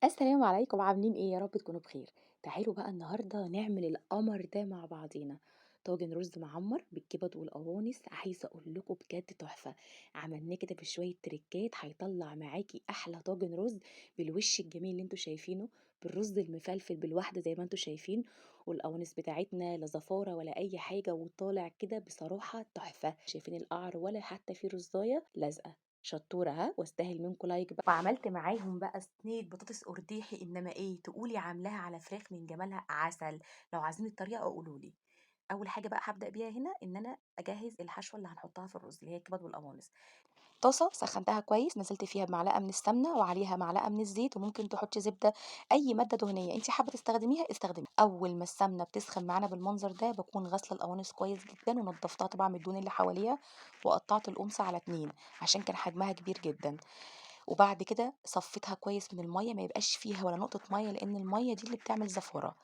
السلام عليكم، عاملين ايه؟ يا رب تكونوا بخير. تعالوا بقى النهارده نعمل القمر ده مع بعضينا. طاجن رز معمر بالكبد والقوانص، عايزه اقول لكم بجد تحفه. عملناه كده بشويه تريكات، هيطلع معاكي احلى طاجن رز بالوش الجميل اللي انتوا شايفينه، بالرز المفلفل بالواحده زي ما انتوا شايفين، والقوانص بتاعتنا لا زفاره ولا اي حاجه، وطالع كده بصراحه تحفه. شايفين القعر ولا حتى في رزايه لازقه؟ شطوره ها، واستاهل منكم لايك بقى. وعملت معاهم بقى صينيه بطاطس قرداحي، انما ايه تقولي عاملاها على فراخ من جمالها عسل. لو عايزين الطريقه قولوا لي. اول حاجه بقى هبدا بيها هنا ان انا اجهز الحشوه اللي هنحطها في الرز، اللي هي الكبد والقوانص. طاسة سخنتها كويس، نزلت فيها بمعلقة من السمنة وعليها معلقة من الزيت، وممكن تحطي زبدة، أي مادة دهنية أنت حابة تستخدميها استخدمي. أول ما السمنة بتسخن معانا بالمنظر ده بكون غاسلة القوانص كويس جدا ونضفتها طبعا من الدهون اللي حواليها، وقطعت القمصة على اتنين عشان كان حجمها كبير جدا. وبعد كده صفيتها كويس من المية، ما يبقاش فيها ولا نقطة مية، لأن المية دي اللي بتعمل زفارة.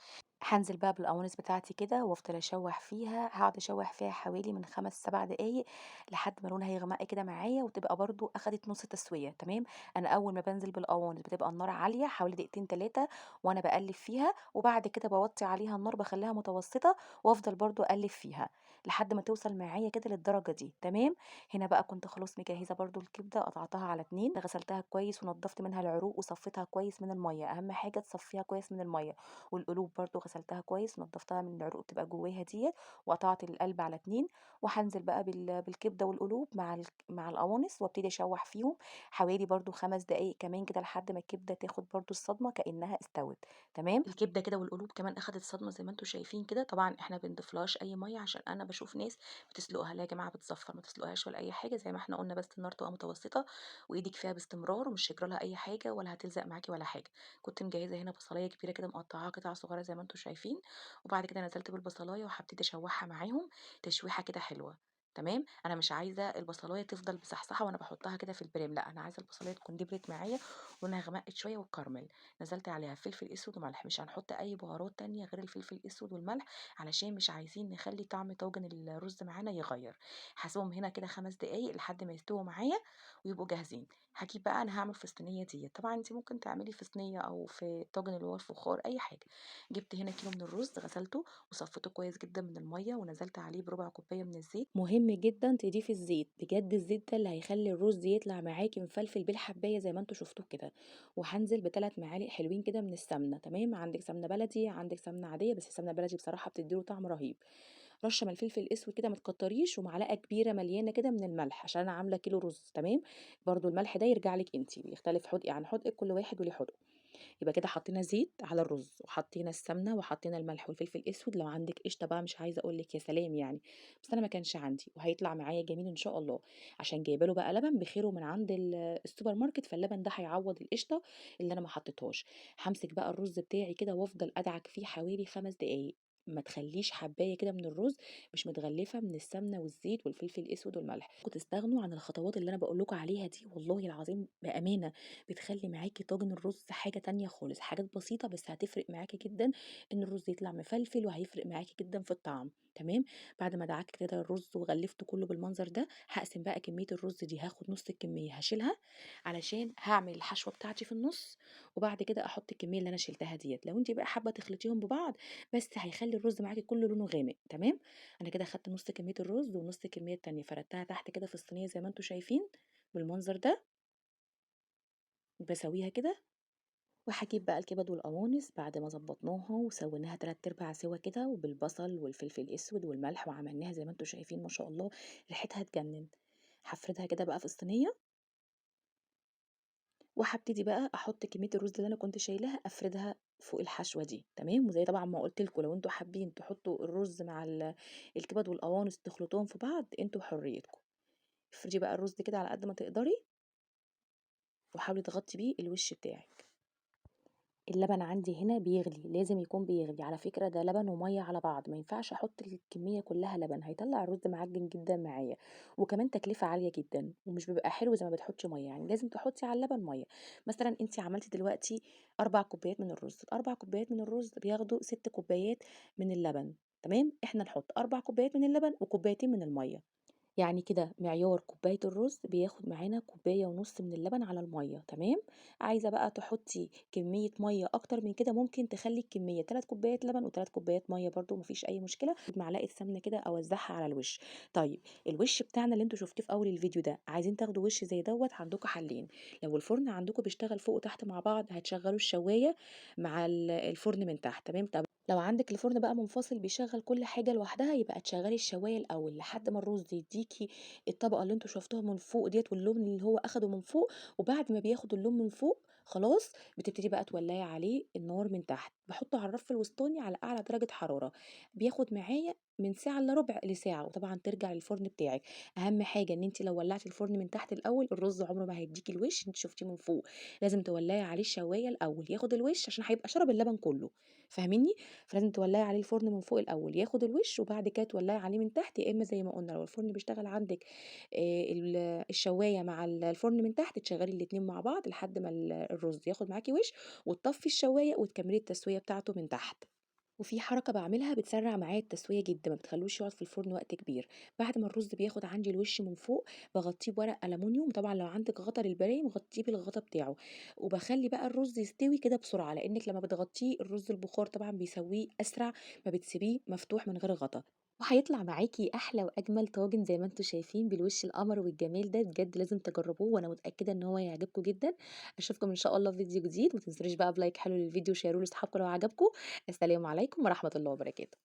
هانزل بقى بالقوانص بتاعتي كده وافضل اشوح فيها، هاقعد اشوح فيها حوالي من 5 7 دقايق لحد ما لونها يغمق كده معايا وتبقى برضو اخدت نص تسويه. تمام. انا اول ما بنزل بالقوانص بتبقى النار عاليه حوالي دقيقتين 3 وانا بقلب فيها، وبعد كده بوطي عليها النار بخليها متوسطه، وافضل برضو اقلب فيها لحد ما توصل معايا كده للدرجه دي. تمام. هنا بقى كنت خلاص مجهزه برضو الكبده، قطعتها على اتنين، غسلتها كويس ونضفت منها العروق وصفيتها كويس من الميه، اهم حاجه تصفيها كويس من الميه. والقلوب برضو غسلتها كويس ونضفتها من العروق تبقى جواها ديت، وقطعت القلب على اتنين. وهنزل بقى بالكبده والقلوب مع القوانص وابتدي اشوح فيهم حوالي برضو 5 دقايق كمان كده لحد ما الكبده تاخد برضو الصدمه كانها استوت. تمام. الكبده كده والقلوب كمان اخدت صدمه زي ما انتم شايفين كده. طبعا احنا بنضيفلهاش اي ميه عشان انا بشوف ناس بتسلقها. لا يا جماعه، بتصفر، ما تسلقوهاش ولا اي حاجه، زي ما احنا قلنا، بس النار تبقى متوسطه وايدك فيها باستمرار، ومش هيجرى لها اي حاجه ولا هتلزق معاكي ولا حاجه. كنت مجهزه هنا بصلايه كبيره كده مقطعاها قطع صغيره زي ما انتم شايفين، وبعد كده نزلت بالبصلايه وهبتدي اشوحها معاهم تشويحه كده حلوه. تمام. انا مش عايزه البصلايه تفضل بصحصحه وانا بحطها كده في البريم، لا انا عايزه البصلايه تكون دبرت معايا ولونها غمقت شويه والكرمل. نزلت عليها فلفل اسود وملح، مش هنحط اي بهارات تانية غير الفلفل الاسود والملح، علشان مش عايزين نخلي طعم طاجن الرز معانا يغير. هسيبهم هنا كده 5 دقايق لحد ما يستووا معايا ويبقوا جاهزين. هاجي بقى انا هعمل في الصينيه دي، طبعا انت ممكن تعملي في صينيه او في الطاجن اللي هو الفخار اي حاجه. جبت هنا كيلو من الرز، غسلته وصفيته كويس جدا من الميه، ونزلت عليه بربع كوبايه من الزيت. مهم جدا تضيفي الزيت، بجد الزيت ده اللي هيخلي الرز يطلع معاكي مفلفل بالحبايه زي ما انتوا شفتوه كده. وهنزل بثلاث معالق حلوين كده من السمنه. تمام. عندك سمنه بلدي، عندك سمنه عاديه، بس السمنه البلدي بصراحه بتديله طعم رهيب. رشه من الفلفل الاسود كده ما تكتريش، ومعلقه كبيره مليانه كده من الملح عشان انا عامله كيلو رز. تمام. برضو الملح ده يرجع لك انت، بيختلف حدقي عن حدقك، كل واحد وليه حدقه. يبقى كده حطينا زيت على الرز وحطينا السمنه وحطينا الملح والفلفل الاسود. لو عندك قشطه بقى مش عايزه اقول لك يا سلام يعني، بس انا ما كانش عندي، وهيطلع معايا جميل ان شاء الله. عشان جايبه له بقى لبن بخيره من عند السوبر ماركت، فاللبن ده هيعوض القشطه اللي انا ما حطيتهاش. همسك بقى الرز بتاعي كده وافضل ادعك فيه حوالي 5 دقايق. ما تخليش حبايه كده من الرز مش متغلفه من السمنه والزيت والفلفل الاسود والملح. كنت تستغنوا عن الخطوات اللي انا بقول لكم عليها دي، والله العظيم بامانه بتخلي معاكي طاجن الرز حاجة تانية خالص. حاجات بسيطة بس هتفرق معاكي جدا ان الرز يطلع مفلفل، وهيفرق معاكي جدا في الطعم. تمام. بعد ما دعكت كده الرز وغلفته كله بالمنظر ده، هقسم بقى كمية الرز دي، هاخد نص الكمية هشيلها علشان هعمل الحشوة بتاعتي في النص، وبعد كده احط الكمية اللي انا شلتها ديت. لو انت بقى حابة تخلطيهم ببعض، بس هيخلي الرز معاكي كله لونه غامق. تمام. انا كده خدت نص كمية الرز ونص الكمية التانية، فردتها تحت كده في الصينية زي ما انتوا شايفين بالمنظر ده، بسويها كده. وهاجيب بقى الكبد والقوانص بعد ما ضبطناها وسويناها 3/4 سوا كده، وبالبصل والفلفل الاسود والملح، وعملناها زي ما انتم شايفين ما شاء الله، ريحتها تجنن. هفردها كده بقى في الصينيه، وهبتدي بقى احط كميه الرز اللي انا كنت شايلاها افردها فوق الحشوه دي. تمام. وزي طبعا ما قلت لكم، لو انتوا حابين تحطوا الرز مع الكبد والقوانص تخلطوهم في بعض، انتوا بحريتكم. افردي بقى الرز كده على قد ما تقدري، وحاولي تغطي بيه الوش بتاعك. اللبن عندي هنا بيغلي، لازم يكون بيغلي على فكرة، ده لبن ومية على بعض، ما ينفعش احط الكمية كلها لبن، هيطلع الرز معجن جدا معايا، وكمان تكلفة عالية جدا، ومش بيبقى حلو زي ما بتحطي مية. يعني لازم تحطي على اللبن مية. مثلا انت عملتي دلوقتي 4 كوبايات من الرز، ال4 كوبايات من الرز بياخدوا 6 كوبايات من اللبن. تمام. احنا نحط 4 كوبايات من اللبن وكوبايتين من المية، يعني كده معيار كوباية الرز بياخد معانا كوباية ونص من اللبن على المَيّة تمام، عايزة بقى تحطّي كمية مَيّة أكتر من كده ممكن تخلّي الكمية 3 كوبايات لبن و3 كوبايات مَيّة برضه ما فيش أي مشكلة، معلقة سمنة كده أوزّعها على الوش. طيب الوش بتاعنا اللي أنتم شُفتوه في أول الفيديو ده، عايزين تاخدوا وش زي دوّة عندكم حلّين، لو الفرن عندكم بيشتغل فوق وتحت مع بعض هتشغّلوا الشواية مع الفرن من تحت تمام، طب لو عندِك الفرن بقى منفصل بيشغّل كل حاجة لوحدها، يبقى تشغّلي الشواية الأول لحد ما الرز يدّيكِ الطبقة اللي أنتم شُفتوها من فوق ديّة واللون اللي هو أخده من فوق، وبعد ما بياخد اللون من فوق خلاص، بتبتدي بقى تولّعي عليه النار من تحت، باحطه على الرف الوسطاني على أعلى درجة حرارة، بياخد معايا من ساعة إلا ربع لساعة، وطبعًا ترجع للفرن بتاعِك، أهم حاجة إن أنتِ لو ولّعتِ الفرن من تحت الأول، الرز عمره ما هيدّيكِ الوش أنتِ شُفتيه من فوق، لازم تولّعي عليه الشواية الأول ياخد الوش عشان هيبقى شرب اللبن كلّه، فاهمينّي؟ فلازم تولّعي عليه الفرن من فوق الأول ياخد الوش، وبعد كده تولّعي عليه من تحت، يا إمّا زي ما قُلنا لو الفرن بيشتغل عندِك ال الشواية مع الفرن من تحت، تشغّلي الاتنين مع بعض لحد ما الرز ياخد معاكِ وِش، وتطفّي الشواية وتكمّلي التسوية بتاعته من تحت. وفي حركة باعملها بتسرّع معايا التسوية جدًا، ما بتخلّوش يقعد في الفرن وقت كبير، بعد ما الرز بياخد عندي الوش من فوق، باغطّيه بورق ألمونيوم، طبعًا لو عندِك غطا للبرايم غطّيه بالغطا بتاعه، وباخلّي بقى الرز يستوي كده بسرعة، لإنِّك لمّا بتغطّيه الرز البخار طبعًا بيسوّيه أسرع ما بتسيبيه مفتوح من غير غطا، وهيطلع معاكِ أحلى وأجمل طاجن زي ما أنتم شايفين بالوش القمر والجمال ده، بجد لازم تجرّبوه وأنا متأكدة إن هو هيعجبكم جدًا، أشوفكم إن شاء الله في فيديو جديد، وما تنسونيش بقى بلايك حلو للفيديو وشيروه لاصحابكم لو عجبكم. السلام عليكم ورحمة الله وبركاته.